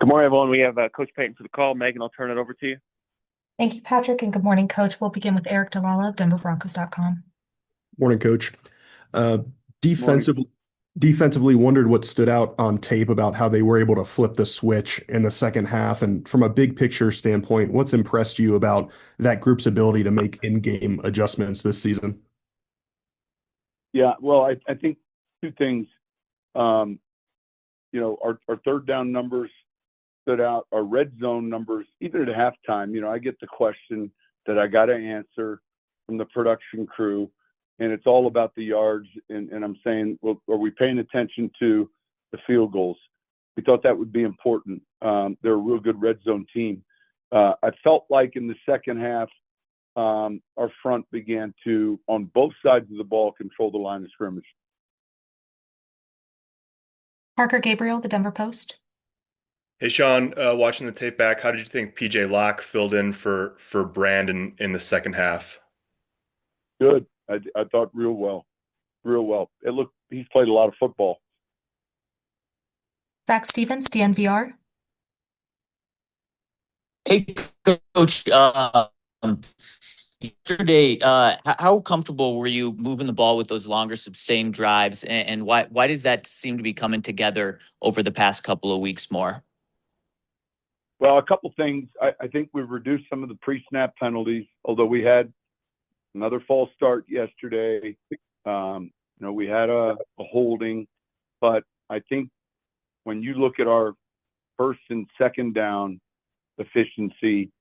Good morning, everyone. We have Coach Payton for the call. Megan, I'll turn it over to you. Thank you, Patrick, and good morning, Coach. We'll begin with Eric DeLala of DenverBroncos.com. Morning, Coach. Uh, Morning. defensively, wondered what stood out on tape about how they were able to flip the switch in the second half. And from a big picture standpoint, what's impressed you about that group's ability to make in-game adjustments this season? Yeah, well, I think two things. Our third down numbers stood out. Our red zone numbers, even at halftime, I get the question that I got to answer from the production crew, and it's all about the yards. And I'm saying, well, are we paying attention to the field goals? We thought that would be important. They're a real good red zone team. I felt like in the second half, our front began to, on both sides of the ball, control the line of scrimmage. Parker Gabriel, the Denver Post. Hey, Sean, watching the tape back, how did you think PJ Locke filled in for Brandon in the second half? Good. I thought real well. He's played a lot of football. Zach Stevens, DNVR. Hey, Coach. Yesterday, how comfortable were you moving the ball with those longer sustained drives, and why does that seem to be coming together over the past couple of weeks more? Well, a couple things. I think we've reduced some of the pre-snap penalties, although we had another false start yesterday. We had a holding, but I think when you look at our first and second down efficiency,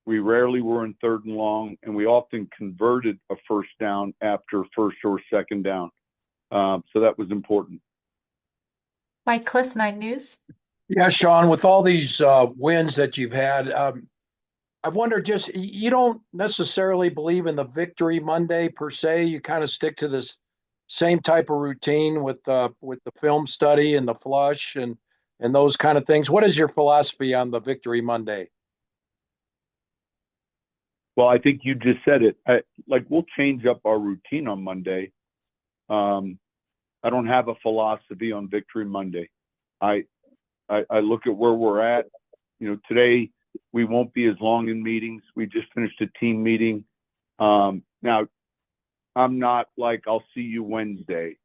we rarely were in third and long, and we often converted a first down after first or second down. So that was important. Mike Kliss, 9 News. Yeah, Sean, with all these wins that you've had, I wonder, just you don't necessarily believe in the victory Monday per se. You kind of stick to this same type of routine with the film study and the flush and those kind of things. What is your philosophy on the victory Monday? Well, I think you just said it. We'll change up our routine on Monday. I don't have a philosophy on Victory Monday. I look at where we're at. Today we won't be as long in meetings. We just finished a team meeting. Now, I'm not like, I'll see you Wednesday.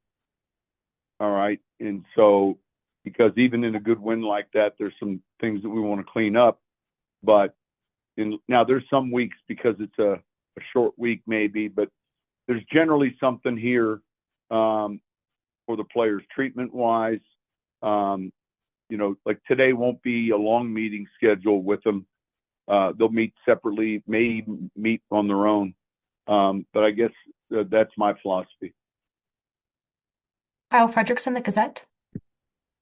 All right. And so, because even in a good win like that, there's some things that we want to clean up. But now there's some weeks because it's a short week maybe, but there's generally something here for the players treatment wise. Like today won't be a long meeting schedule with them. They'll meet separately, may meet on their own. But I guess that's my philosophy. Kyle Fredrickson, the Gazette.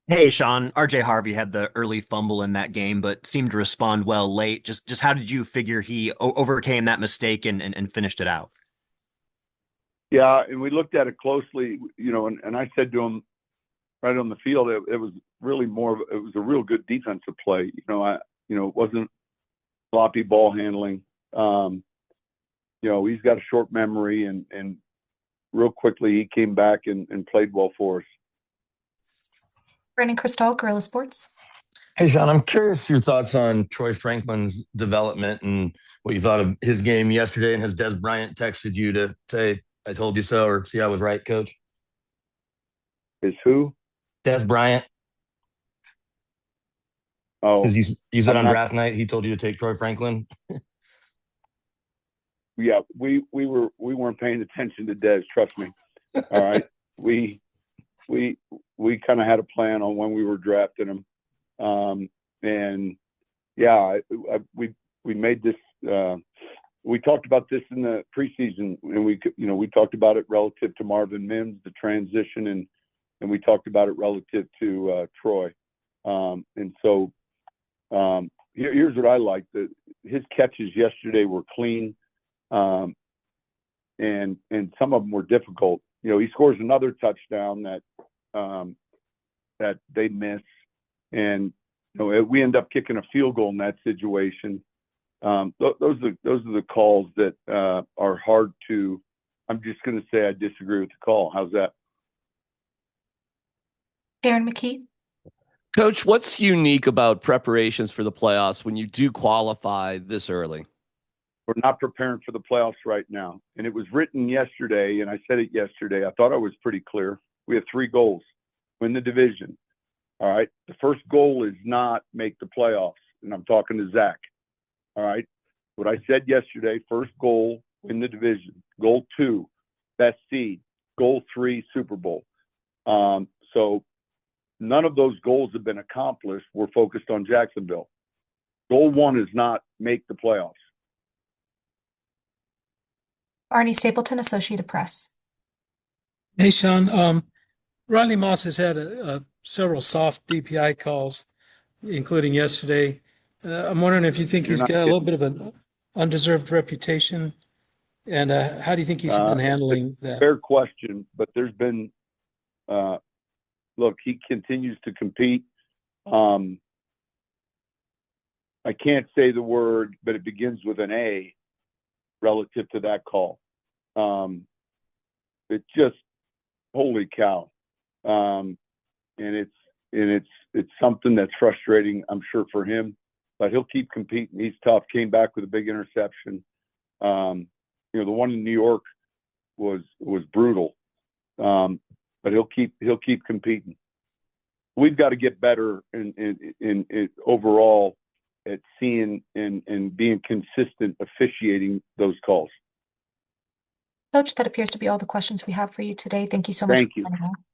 Hey, Sean, RJ Harvey had the early fumble in that game, but seemed to respond well late. Just how did you figure he overcame that mistake and finished it out? Yeah, and we looked at it closely, and I said to him right on the field, it was really it was a real good defensive play. It wasn't sloppy ball handling. He's got a short memory, and real quickly he came back and played well for us. Brandon Cristal, Guerrilla Sports. Hey, Sean, I'm curious your thoughts on Troy Franklin's development and what you thought of his game yesterday. And has Des Bryant texted you to say, I told you so, or see I was right, Coach? Is who? Des Bryant. Oh, Because you said on draft night he told you to take Troy Franklin. Yeah, we weren't paying attention to Des. Trust me. All right, we kind of had a plan on when we were drafting him, and yeah, we made this. We talked about this in the preseason, and we talked about it relative to Marvin Mims, the transition, and we talked about it relative to Troy, and so here's what I like: his catches yesterday were clean. And some of them were difficult. He scores another touchdown that they miss, and we end up kicking a field goal in that situation. Those are the calls that are hard to. I'm just going to say I disagree with the call. How's that? Darren McKee. Coach, what's unique about preparations for the playoffs when you do qualify this early? We're not preparing for the playoffs right now. And it was written yesterday, and I said it yesterday. I thought I was pretty clear. We have 3 goals. Win the division. All right. The first goal is not make the playoffs. And I'm talking to Zach. All right. What I said yesterday, first goal, win the division. Goal 2, best seed. Goal 3, Super Bowl. So none of those goals have been accomplished. We're focused on Jacksonville. Goal 1 is not make the playoffs. Arnie Stapleton, Associated Press. Hey, Sean. Riley Moss has had several soft DPI calls, including yesterday. I'm wondering if you think he's got a little bit of an undeserved reputation, and how do you think he's been handling that? Fair question, but there's been look, he continues to compete. I can't say the word, but it begins with an A relative to that call. It's just, holy cow. And it's something that's frustrating, I'm sure, for him, but he'll keep competing. He's tough. Came back with a big interception. The one in New York was brutal. But he'll keep competing. We've got to get better in overall at seeing and being consistent officiating those calls. Coach, that appears to be all the questions we have for you today. Thank you so much. Thank you. For joining us.